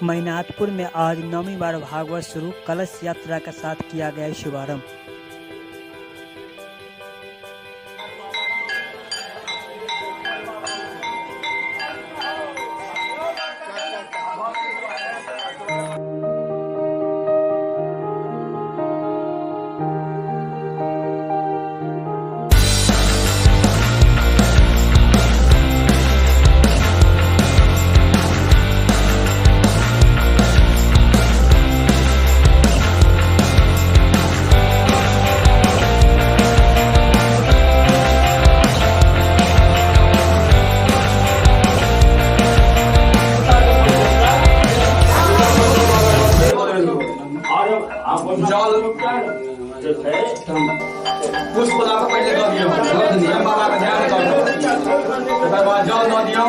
महिनाथपुर में आज 9वीं बार भागवत स्वरूप कलश यात्रा के साथ किया गया शुभारंभ। पुष्प पहले बाबा का ध्यान जल दियो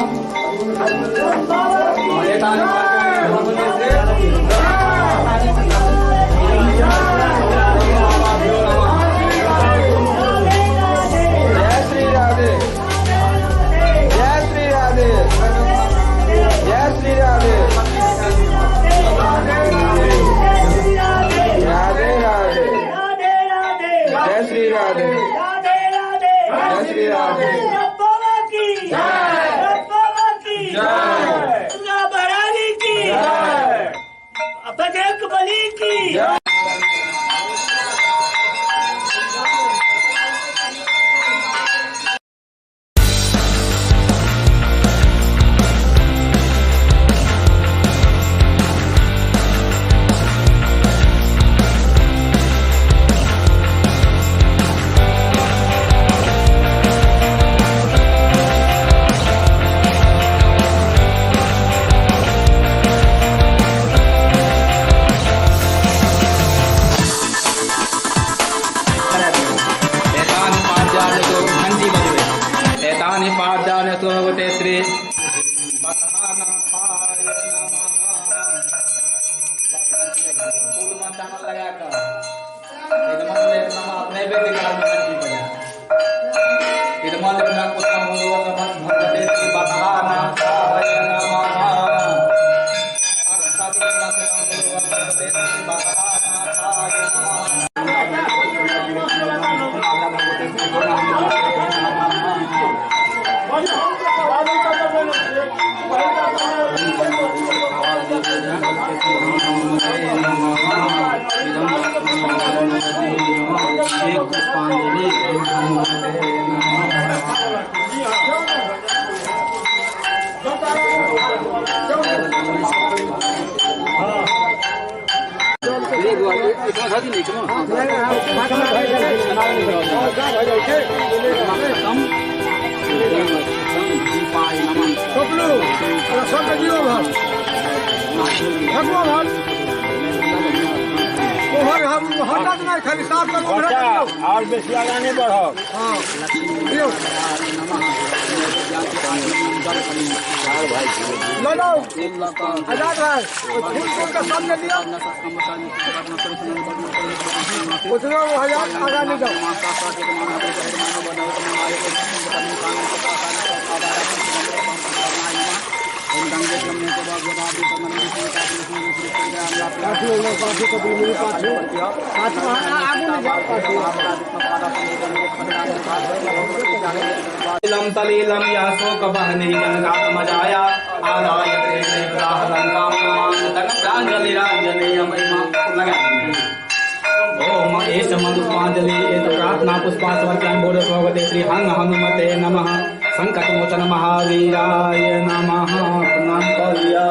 और बेसी आगा नहीं बढ़ो। आजाद भाई फूल का सामने लिया उतना हजार आगा नहीं जाओ। तलीलम यासोक बहने गंगा मजाया आदाय ओम एष मनुष्पांजलि एत प्रार्थना पुष्पास्वर्चन बोध भगवते श्री हंग हनुमते नमः संकट मोचन महावीराय नमः प्रणाम करिया।